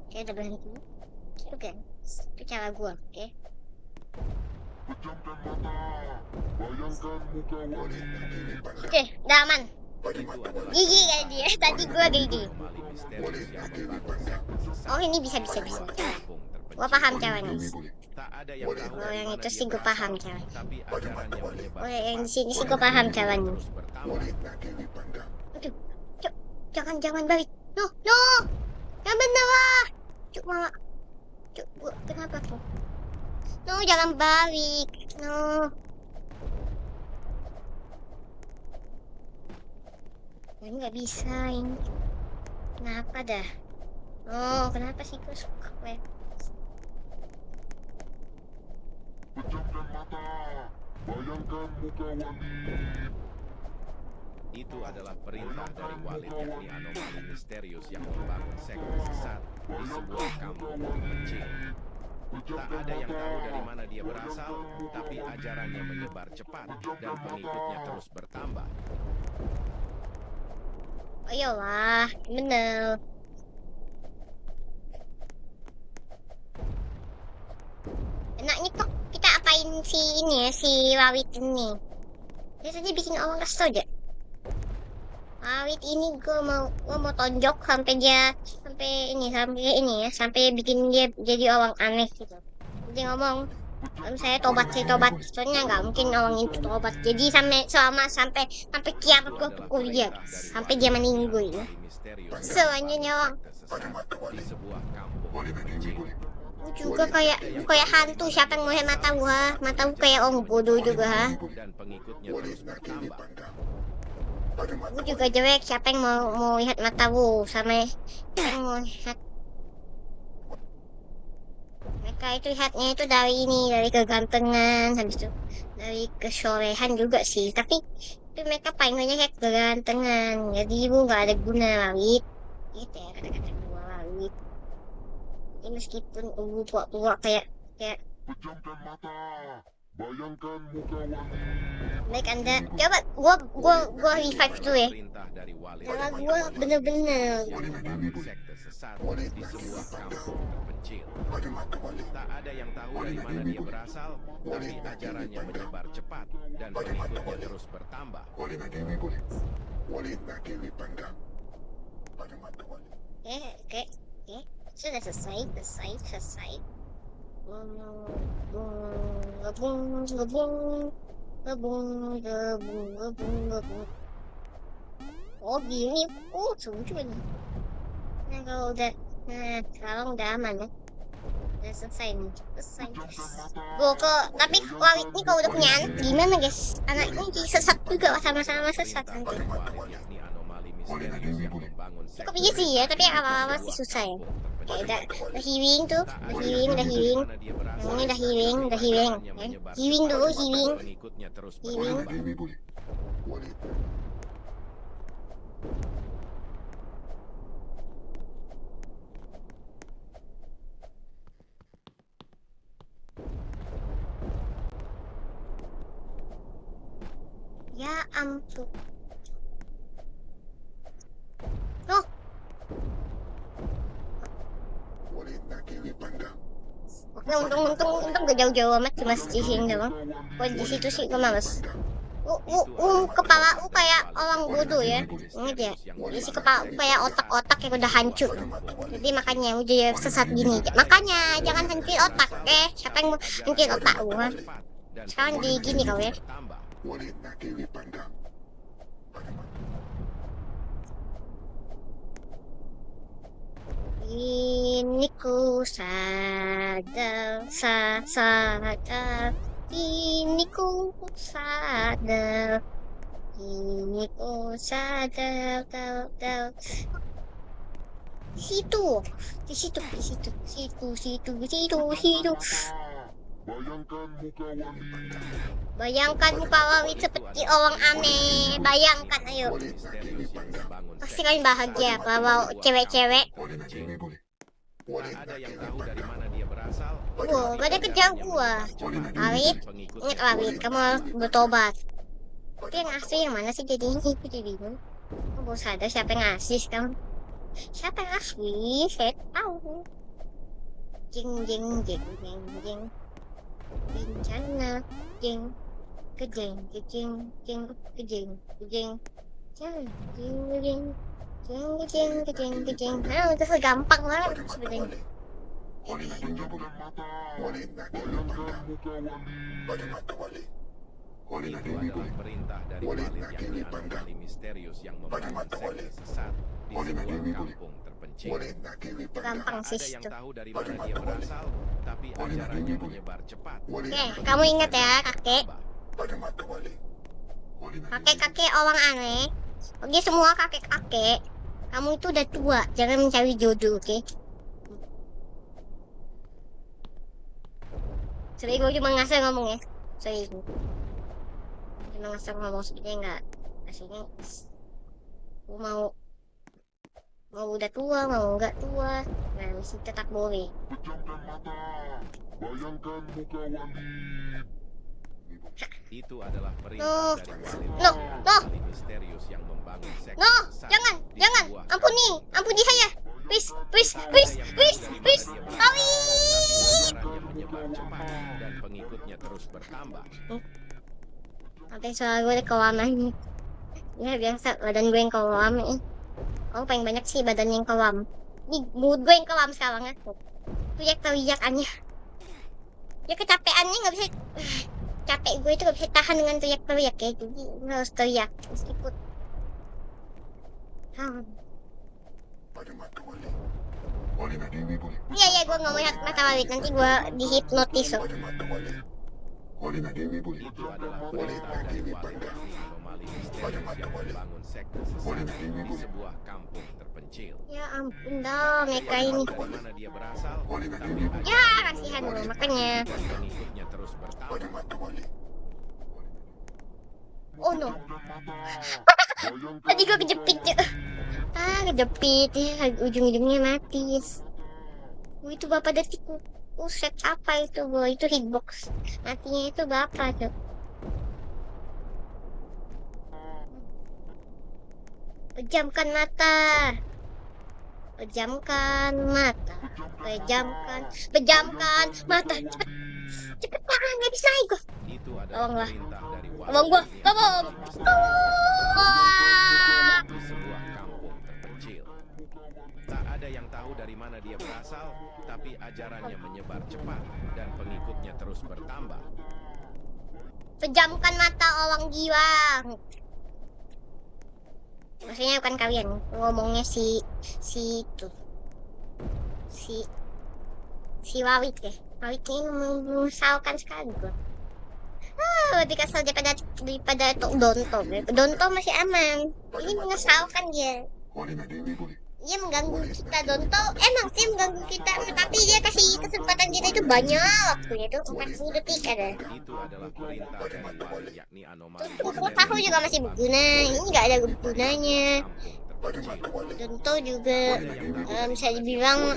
S1: Oke, udah berhenti. Oke, itu cara gua, oke?
S2: Walid na Dewi Panda.
S1: Oke, udah aman.
S2: Pada mata Walid.
S1: Gigi kan dia, tadi gua gigi.
S3: Anomali misterius
S2: Walid na
S3: yang
S2: Dewi
S3: membangun
S2: Panda.
S3: sekte sesat
S1: Oh, ini bisa.
S3: di sebuah kampung
S1: Gua
S3: terpencil.
S1: paham
S2: Walid na
S1: caranya.
S2: Dewi boleh.
S3: Tak ada yang tahu
S1: Oh,
S3: dari
S1: yang
S3: mana
S1: itu
S3: dia
S1: sih gua paham
S3: berasal,
S1: caranya.
S3: tapi ajarannya menyebar
S1: Oh, yang di
S3: cepat
S1: sini sih gua paham caranya.
S3: terus bertambah.
S2: Walid na Dewi Panda.
S1: Aduh, Cuk, jangan balik. No, yang bener lah. Cuk, malah. Cuk, gua kenapa tuh? No, jangan balik. No. Ini nggak bisa ini. Kenapa dah? Oh, kenapa sih gue suka web?
S3: Itu adalah perintah dari Walid yakni anomali misterius yang membangun sekte sesat di sebuah kampung terpencil. Tak ada yang tahu dari mana dia berasal, tapi ajarannya menyebar cepat dan pengikutnya terus bertambah.
S1: Oh iyalah, bener. Enaknya kok kita apain si ini ya, si Wawit ini. Dia tadi bikin orang kesel aja. Wawit ini gue mau tonjok sampai ini ya, sampai bikin dia jadi orang aneh gitu. Dia ngomong, kalau saya tobat, soalnya nggak mungkin orang itu tobat. Jadi sampai kiamat gue pukul dia, sampai dia meninggal ya. Selanjutnya orang
S2: Pada mata
S3: Di
S2: Walid.
S3: sebuah kampung
S2: Walid na Dewi
S3: terpencil.
S2: boleh.
S1: juga kayak hantu. Siapa yang mau lihat mata gua? Mata gua kayak orang bodoh juga ha.
S3: Dan pengikutnya
S2: Walid
S3: terus
S2: na Dewi
S3: bertambah.
S2: Panda. Pada mata
S1: Gua juga jelek. Siapa yang mau lihat mata gua? Sama siapa yang mau lihat? Mereka itu lihatnya itu dari kegantengan, habis itu dari kesolehan juga sih. Tapi itu mereka paling banyak kayak kegantengan. Jadi gua nggak ada guna Wawit. Gitu ya kata-kata gua Wawit. Jadi meskipun gua pura-pura kayak
S2: Pejamkan mata. Bayangkan muka Walid.
S1: Baik Anda. Coba gua revive dulu ya.
S3: Perintah dari Walid
S1: Cara
S3: yakni
S1: gua
S3: Anomali
S1: bener-bener.
S3: Misterius yang membangun sekte sesat di sebuah kampung terpencil. Tak ada yang tahu dari mana dia berasal, tapi ajarannya menyebar cepat dan pengikutnya terus bertambah.
S2: Wali na Dewi boleh. Wali na Dewi Panda. Pada mata wali.
S1: Oke. Sudah selesai. Gebung. Oh gini, seru juga nih. Nah kalau udah aman ya. Udah selesai nih, tapi Wali ini kalau udah punya anak gimana guys? Anak ini jadi sesat juga, sama-sama sesat nanti. Cukup iya sih ya, tapi awal-awal sih susah ya. Kayak udah healing tuh, udah healing. Ini udah healing. Healing dulu, healing.
S2: Wali na Dewi boleh. Wali.
S1: Ya ampun. Oh,
S2: Wali na Dewi Panda.
S1: oke, untung gak jauh-jauh amat, cuma sisihin doang. Kalau di situ sih gue males. Kepala kayak orang bodoh ya. Ini dia. Isi kepala kayak otak-otak yang udah hancur. Jadi makanya udah sesat gini. Makanya jangan hancur otak, siapa yang mau hancur otak gua? Sekarang di gini kau ya.
S2: Wali na Dewi Panda. Pada mata.
S1: Ini ku sadar. Ini ku sadar. Di situ. Bayangkan muka Wali seperti orang aneh. Bayangkan, ayo. Pasti kalian bahagia kalau cewek-cewek.
S2: Wali na Dewi boleh. Wali
S3: Tak
S2: na
S3: ada yang
S2: Dewi
S3: tahu
S2: Panda.
S3: dari mana dia berasal.
S1: Gak ada kejar gua. Wali, ingat Wali, kamu harus bertobat. Tapi yang asli yang mana sih jadi ini? Aku jadi bingung. Aku baru sadar siapa yang asli sekarang. Siapa yang asli? Saya tahu. Jeng. Bencana. Jeng. Kejeng. Nah, itu gampang banget
S2: Pada mata
S1: sebenarnya.
S2: wali. Wali na Dewi boleh. Wali na Dewi Panda. Pada mata wali. Wali na
S3: Itu
S2: Dewi
S3: adalah
S2: boleh.
S3: perintah dari
S2: Wali
S3: Walid
S2: na
S3: yakni
S2: Dewi Panda.
S3: anomali misterius yang
S2: Pada
S3: membangun
S2: mata wali.
S3: sekte sesat di
S2: Wali na
S3: sebuah
S2: Dewi boleh.
S3: kampung terpencil.
S2: Wali na Dewi Panda.
S1: Gampang sih
S3: Ada yang
S1: itu.
S3: tahu dari mana dia berasal, tapi ajarannya menyebar cepat.
S2: Wali
S1: Oke,
S2: na
S1: kamu ingat ya kakek.
S2: pada mata wali. Wali na Dewi
S1: Kakek-kakek orang aneh. Oke, semua kakek-kakek. Kamu itu udah tua, jangan mencari jodoh, oke? Sorry, gue cuma ngasal ngomong ya. Sorry. Cuma ngasal ngomong sebenarnya enggak. Aslinya gue mau udah tua, mau enggak tua. Nah, masih tetap boleh.
S2: Pejamkan mata. Bayangkan muka wali.
S3: Itu adalah
S1: No.
S3: perintah dari Walid
S1: No.
S3: anomali misterius yang membangun sekte
S1: No,
S3: sesat
S1: jangan.
S3: di sebuah
S1: Ampuni saya. Please. Awi.
S3: ajarannya menyebar cepat dan pengikutnya terus bertambah.
S1: Sampai suara gue kewaman. Ya biasa, badan gue yang kewam nih. Kamu paling banyak sih badan yang kewam. Ini mood gue yang kewam sekarang ya. Teriak-teriakannya. Ya kecapeannya nggak bisa. Capek gue itu gak bisa tahan dengan teriak-teriak ya. Jadi gue harus teriak meskipun.
S2: Pada mata wali. Wali na Dewi boleh.
S1: Iya, gue nggak mau lihat mata Wali. Nanti gue dihipnotis loh.
S2: Pada mata wali. Wali na Dewi boleh.
S3: Itu adalah perintah dari Walid yakni anomali misterius yang membangun sekte sesat di sebuah kampung terpencil.
S1: Ya ampun dong, mereka ini.
S3: Dari mana dia berasal,
S2: Wali na
S3: tapi
S2: Dewi boleh.
S1: Ya kasihan loh, makanya.
S3: dan pengikutnya terus bertambah.
S2: Pada mata wali.
S1: Oh no. Tadi gue kejepit ya. Kejepit ya. Ujung-ujungnya mati. Itu berapa detik? Set apa itu, bro? Itu hitbox. Matinya itu berapa tuh? Pejamkan mata. Pejamkan mata. Pejamkan mata. Cepet. Cepet banget, nggak bisa gue.
S3: Itu adalah
S1: Tolonglah.
S3: perintah dari
S1: Abang gua,
S3: Walid
S1: tolong.
S3: di sebuah kampung terpencil. Tak ada yang tahu dari mana dia berasal, tapi ajarannya menyebar cepat dan pengikutnya terus bertambah.
S1: Pejamkan mata orang gila. Maksudnya bukan kalian, ngomongnya si itu. Si Wawit deh. Wawit ini menyesalkan sekali gue. Lebih kesel daripada Donto. Donto masih aman. Ini menyesalkan dia.
S2: Walina Dewi boleh.
S1: Dia mengganggu kita. Donto emang sih mengganggu kita, tapi dia kasih kesempatan kita itu banyak waktunya itu 40 detik ada.
S3: Itu adalah perintah dari Walid yakni anomali
S1: Aku juga masih berguna. Ini nggak ada gunanya.
S3: kampung terpencil.
S1: Donto juga bisa dibilang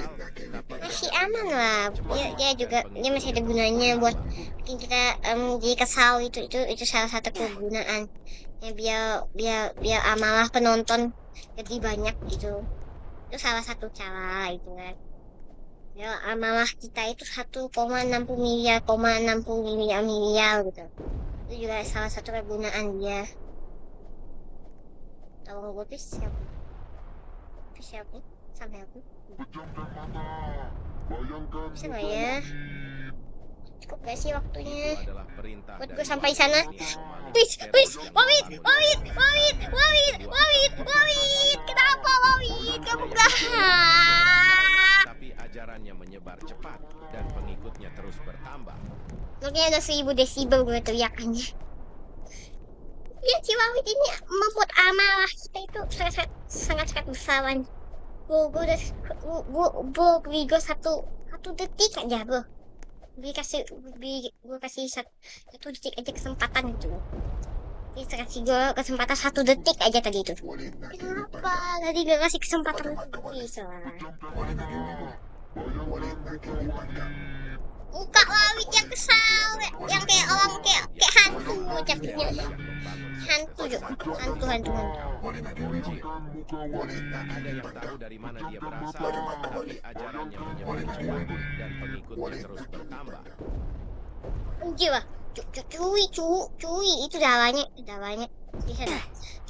S1: masih aman lah. Dia masih ada gunanya buat bikin kita jadi kesal. Itu salah satu kegunaan ya, biar amalah penonton jadi banyak gitu. Itu salah satu cara itu kan. Ya amalah kita itu 1,60 miliar gitu. Itu juga salah satu kegunaan dia. Tolong gue siapa sampai aku bisa nggak ya, cukup gak sih waktunya
S3: Itu adalah perintah
S1: buat
S3: dari
S1: gue sampai
S3: Walid
S1: sana.
S3: yakni anomali
S1: Please,
S3: misterius yang
S1: Wawit,
S3: membangun
S1: kenapa Wawit, kamu gak?
S3: tapi ajarannya menyebar cepat dan pengikutnya terus bertambah.
S1: Mungkin ada 1000 desibel gue teriakannya. Ya si Wawit ini membuat amalah kita itu sangat besaran. Gue beri gue satu detik aja bro. Gue kasih satu detik aja kesempatan itu. Dia kasih gue kesempatan 1 detik aja tadi itu.
S2: Walina Dewi
S1: Kenapa
S2: pandang.
S1: tadi gak kasih kesempatan bisa lah.
S2: Walina Dewi boleh. Walina Dewi pandang.
S1: Muka Wawit yang kesal, yang kayak orang kayak hantu capitnya. Hantu.
S2: Walina Dewi boleh. Walina
S3: Tak ada yang tahu dari mana dia berasal, tapi ajarannya menyebar cepat dan pengikutnya terus bertambah.
S1: Jiwa, cuy, itu darahnya di sana.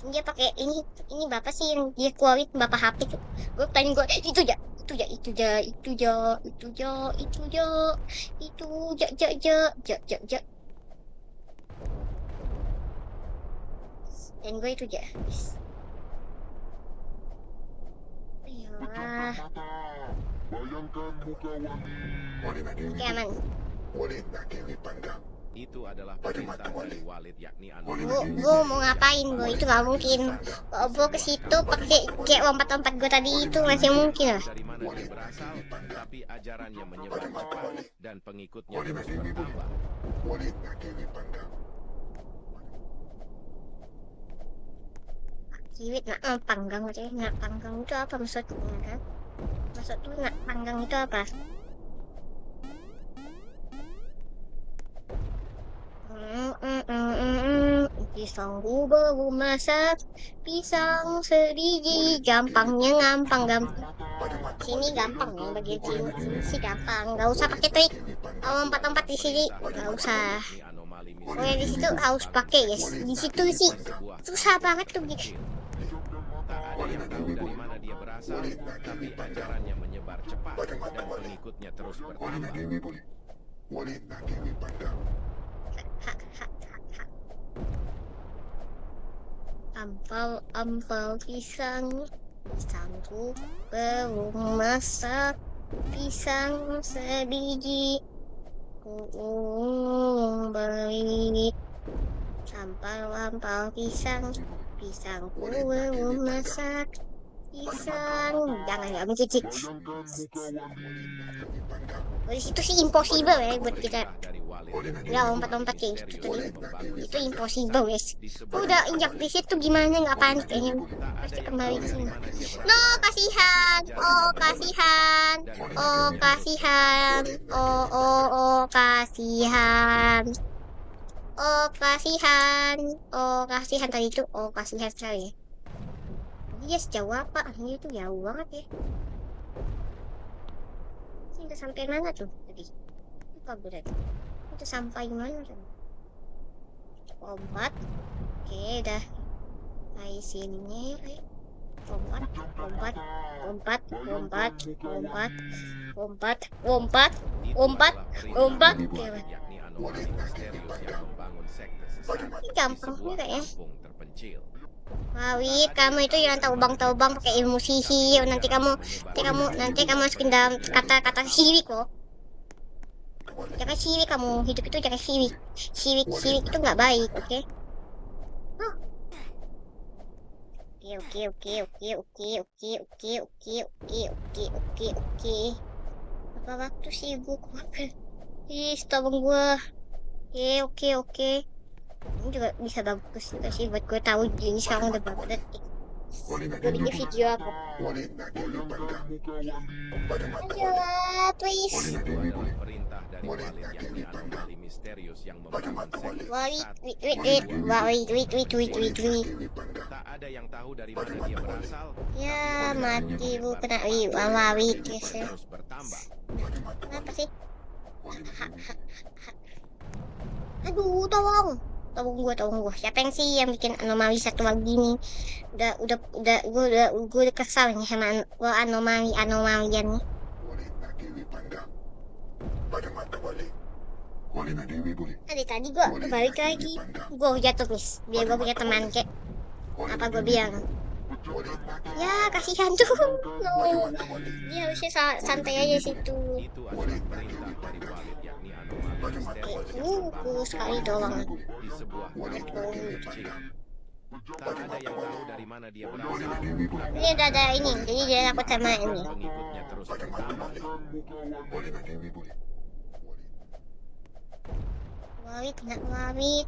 S1: Dia pakai ini bapak sih yang dia keluarin bapak HP tuh. Gue tanya gue itu ja. Dan gue itu ja. Ayolah,
S2: Walina Dewi
S1: oke aman.
S2: Walina Dewi pandang.
S3: Itu adalah perintah dari Walid yakni anomali
S1: Gue mau ngapain gue itu nggak mungkin. Kalau gue ke situ pakai kayak lompat gue tadi itu masih mungkin lah.
S3: dari mana dia berasal, tapi ajarannya menyebar cepat dan pengikutnya terus bertambah.
S2: Walina Dewi pandang.
S1: Kiwit nak panggang aja, nak panggang itu apa maksudnya kan? Maksud tuh nak panggang itu apa? Pisang gue baru masak, pisang sebiji, gampang. Sini gampang ya bagian sini gampang, nggak usah pakai trik. Kalau lompat di sini nggak usah. Pokoknya di situ harus pakai ya. Di situ sih susah banget tuh.
S3: Tak ada yang tahu dari mana dia berasal, tapi ajarannya menyebar cepat dan pengikutnya terus
S2: Walina
S3: bertambah.
S2: Dewi boleh. Walina Dewi pandang.
S1: Ampal pisangku belum masak, pisang sebiji beli. Ampal pisangku belum masak, pisang jangan nggak mencicik. Di situ sih impossible ya buat kita. Ya lompat kayak gitu tadi. Itu impossible guys. Udah injak di situ gimana nggak panik kayaknya. Pasti kembali ke sini. No kasihan. Oh kasihan. Kasihan tadi itu. Kasihan sekali. Iya sejauh apa? Ini tuh jauh banget ya. Ini udah sampai mana tuh tadi? Lupa gue tadi. Udah sampai mana tuh? Lompat. Oke, udah. Hai sini. Lompat, lompat, lompat, lompat, lompat, lompat, lompat,
S3: Itu
S1: lompat,
S3: adalah perintah
S1: lompat.
S3: dari
S1: Oke,
S3: Walid, yakni anomali misterius yang membangun sekte sesat
S1: ini
S3: di
S1: gampang
S3: sebuah
S1: juga ya.
S3: kampung terpencil.
S1: Wawit, kamu itu jangan terbang-terbang pakai ilmu sihir. Nanti kamu masukin dalam kata-kata sirik loh. Jangan sirik kamu, hidup itu jangan sirik. Sirik itu nggak baik, oke? Huh. Oke. Apa waktu sih gue keluarkan? Ih, tolong gue. Oke. Ini juga bisa bagus juga sih buat gue tahu jadi sekarang udah berapa detik. Gue bikin video aku. Ayolah, please.
S3: Itu adalah perintah dari Walid, yakni anomali misterius yang membangun sekte sesat.
S1: Wait.
S3: Tak ada yang tahu dari mana dia berasal.
S1: Ya, mati bu kena wawit guys ya.
S3: Terus bertambah.
S1: Apa sih? Aduh, tolong gue. Siapa yang sih yang bikin anomali satu lagi nih? Gue udah kesal nih sama anomalian nih. Tadi gue balik lagi. Gue jatuh guys. Biar gue punya teman kek. Apa gue bilang? Ya kasihan tuh. No. Dia harusnya santai aja situ.
S3: Itu adalah perintah dari Walid, yakni anomali misterius yang membangun
S1: Sekali doang.
S3: di sebuah kampung terpencil. Tak ada yang tahu dari mana dia berasal.
S1: Ini udah ada ini, jadi dia takut sama ini.
S3: Pengikutnya terus bertambah.
S1: Wawit nak wawit.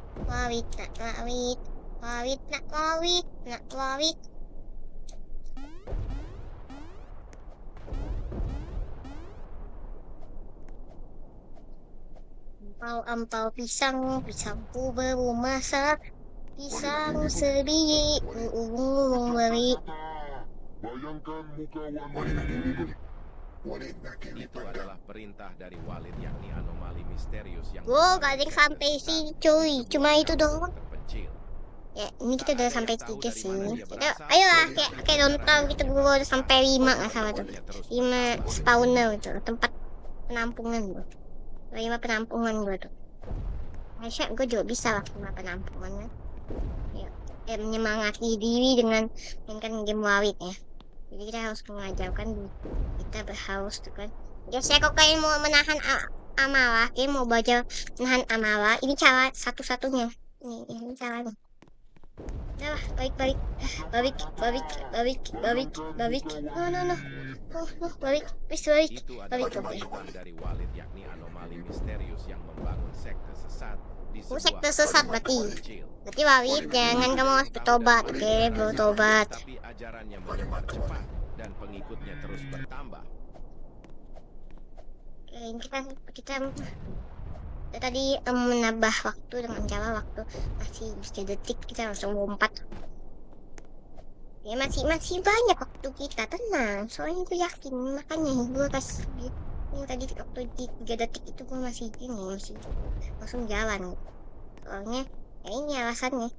S1: Ampau pisang ku baru masak. Pisang sebiji beri.
S3: Itu adalah perintah dari Walid, yakni anomali misterius yang
S1: Gak ada yang sampai sini cuy, cuma itu doang.
S3: terpencil.
S1: Ya ini kita udah sampai 3 sih. Ayolah kayak nonton kita gue udah sampai 5 nggak salah tuh. 5 spawner itu tempat penampungan gue. 5 penampungan gue tuh. Masya gue juga bisa lah 5 penampungan. Ya, menyemangati diri dengan mainkan game wawit ya. Jadi kita harus mengajarkan kita berhaus tuh kan. Ya saya kok kayak mau menahan amarah, kayak mau baca menahan amarah. Ini cara satu-satunya. Ini caranya. Udah lah, balik. No. Balik. Please balik.
S3: Itu adalah
S1: Balik.
S3: perintah dari Walid, yakni anomali misterius yang membangun sekte sesat di sebuah
S1: Sekte sesat
S3: kampung
S1: berarti.
S3: terpencil.
S1: Berarti wawit jangan kamu harus bertobat, oke? Bertobat.
S3: Tapi ajarannya menyebar cepat dan pengikutnya terus bertambah.
S1: Oke, ini kita tadi menambah waktu dengan cara waktu masih 3 detik kita langsung lompat. Ya masih banyak waktu kita, tenang. Soalnya gue yakin, makanya gue kasih ini tadi waktu di 3 detik itu gue masih langsung jalan. Soalnya ya ini alasannya.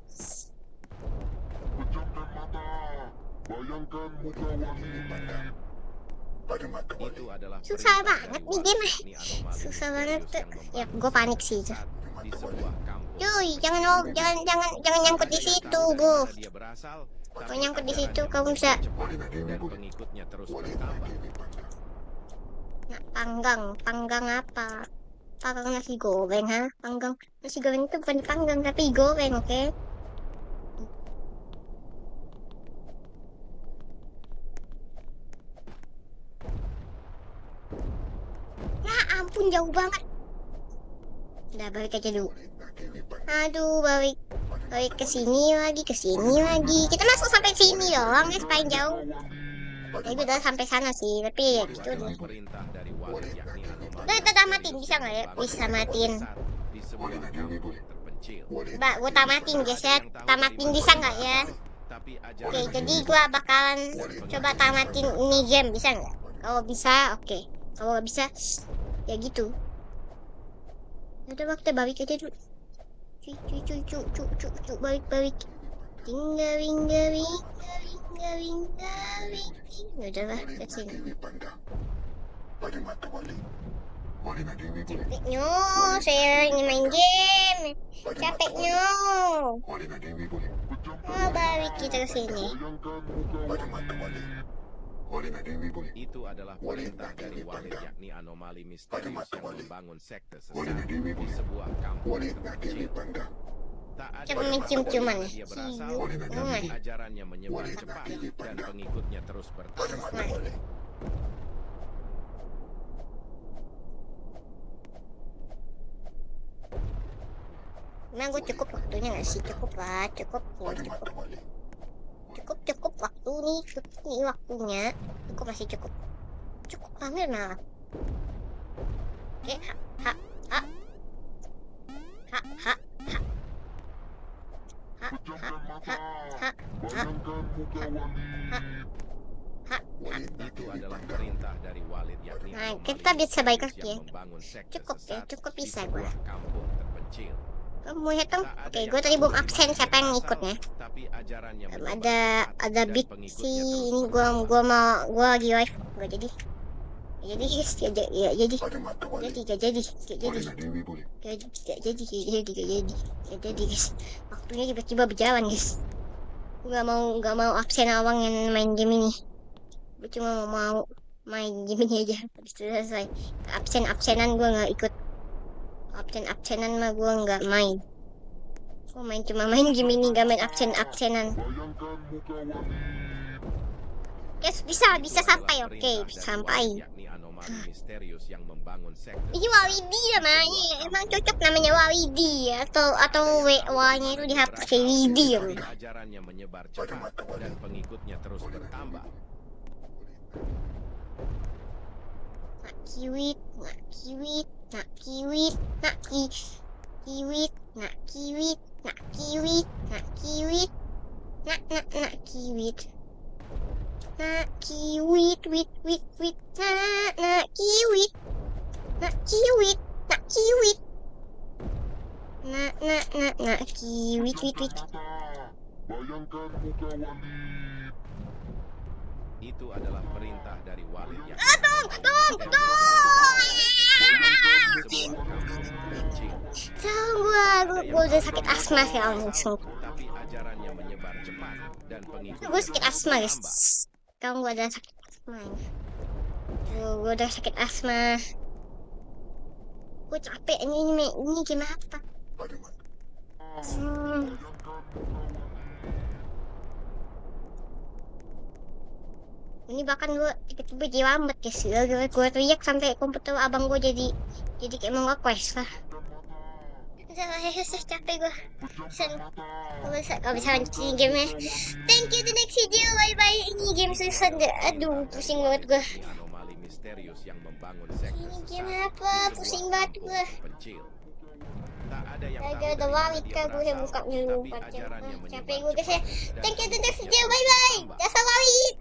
S3: Itu adalah
S1: Susah
S3: perintah
S1: banget
S3: dari
S1: nih
S3: Walid,
S1: game.
S3: yakni anomali
S1: Susah banget
S3: misterius
S1: tuh.
S3: yang
S1: Ya
S3: membangun
S1: gue panik
S3: sekte
S1: sih itu.
S3: sesat di sebuah kampung.
S1: Cuy, jangan nyangkut di situ, Bu. Kau nyangkut di situ, kamu bisa
S3: Dan pengikutnya terus bertambah.
S1: panggang apa? Panggang nasi goreng, ha? Panggang nasi goreng itu bukan panggang tapi goreng, oke? Ya ampun, jauh banget. Udah balik aja dulu. Aduh, balik ke sini lagi. Kita masuk sampai sini doang, guys, paling jauh. Tapi udah sampai sana sih, tapi ya gitu deh.
S3: Perintah dari Walid, yakni anomali
S1: Udah, kita tamatin, bisa nggak ya? Bisa matiin.
S3: di sebuah kampung terpencil.
S1: Mbak, gue tamatin guys ya. Tamatin bisa nggak ya?
S3: Tapi
S1: Oke, jadi gua bakalan coba tamatin ini game, bisa nggak? Kalau bisa, oke. Kalau nggak bisa, ya gitu. Udah, kita balik aja dulu. Cuy, balik. Tingga, wingga. Udah lah, ke sini.
S2: Dewi Panda. Pada mata wali. Wali nak Dewi boleh.
S1: Capeknya, saya ingin main game. Capeknya.
S2: Wali nak Dewi boleh.
S1: Oh, balik kita ke sini.
S2: Pada mata wali. Wali nak Dewi boleh.
S3: itu adalah perintah dari Walid, yakni anomali misterius yang membangun sekte
S2: Wali
S3: sesat
S2: nak Dewi
S3: di
S2: boleh.
S3: sebuah kampung
S2: Wali nak Dewi
S3: terpencil.
S2: Panda.
S3: Tak ada
S1: Coba
S3: yang
S1: mencium-ciuman
S3: tahu
S1: ya.
S3: dia berasal,
S2: Wali nak Dewi
S1: Oh,
S2: boleh.
S3: ajarannya menyebar cepat dan pengikutnya terus
S2: Pada
S3: bertambah.
S2: mata wali.
S1: Emang gue cukup waktunya nggak sih? Cukup lah, cukup
S2: Pada mata wali.
S1: waktu nih, waktunya. Cukup, masih cukup. Cukup banget malah. Oke, ha.
S3: Itu adalah perintah dari Walid, yakni
S1: Nah,
S3: anomali
S1: kita bisa baik
S3: misterius
S1: lagi ya.
S3: yang membangun sekte
S1: Cukup ya,
S3: sesat
S1: cukup
S3: di
S1: bisa
S3: sebuah
S1: gua.
S3: kampung terpencil.
S1: Kamu hitung?
S3: Tak ada
S1: Oke,
S3: yang
S1: gue tadi
S3: tahu
S1: belum
S3: dari
S1: absen
S3: mana
S1: siapa
S3: dia
S1: yang
S3: berasal,
S1: ikutnya.
S3: tapi ajarannya menyebar
S1: Ada
S3: cepat
S1: beat
S3: dan pengikutnya
S1: sih.
S3: terus
S1: Ini
S3: bertambah.
S1: gua lagi live. Gak jadi. Guys, ya jadi.
S2: Pada mata wali.
S1: Gak jadi.
S2: Wali nak Dewi boleh.
S1: Gak jadi guys. Waktunya tiba-tiba berjalan guys. Gue gak mau absen awang yang main game ini. Gue cuma mau main game ini aja. Habis itu selesai. Absenan gue gak ikut. Absenan mah gue gak main. Gue cuma main game ini, gak main absenan. Guys, bisa sampai, oke, bisa sampai.
S3: Yakni anomali misterius yang membangun sekte.
S1: Ini Walidi namanya, emang cocok namanya Walidi atau W-nya itu dihapus kayak Widi ya.
S3: Tapi ajarannya menyebar cepat dan pengikutnya terus bertambah.
S1: Nak kiwit, nak kiwit, nak kiwit, nak kiwit, nak kiwit, nak kiwit, nak kiwit, nak kiwit. Nak kiwit, wit, nak kiwit, nak kiwit, nak kiwit, nak kiwit, wit.
S2: Bayangkan muka wali.
S3: Itu adalah perintah dari Walid yang
S1: Tolong! Gue udah sakit asma sih langsung.
S3: tapi ajarannya menyebar cepat dan pengikutnya
S1: Gue sakit
S3: terus
S1: asma guys.
S3: bertambah.
S1: Sekarang gue udah sakit asma. Gue udah sakit asma. Gue capek ini gimana apa?
S2: Pada mata.
S1: Ini bahkan gue tiba-tiba jiwamet guys. Gue teriak sampai komputer abang gue jadi kayak mau nge-quest lah. Udah capek gue. Gak bisa lanjutin gamenya. Thank you the next video. Bye bye. Ini game susah deh. Aduh, pusing banget gue.
S3: Ini anomali misterius yang membangun sekte
S1: Ini
S3: sesat
S1: game
S3: di
S1: apa?
S3: sebuah
S1: Pusing banget
S3: kampung
S1: gue.
S3: terpencil. Tak ada yang
S1: Gak
S3: tahu
S1: ada
S3: dari mana
S1: Walid
S3: dia
S1: kan gue
S3: berasal,
S1: buka dulu
S3: tapi
S1: 4 jam.
S3: ajarannya menyebar
S1: Capek gue guys ya.
S3: cepat dan
S1: Thank you the next
S3: pengikutnya
S1: video.
S3: terus
S1: Bye bye.
S3: bertambah.
S1: Dasar Walid.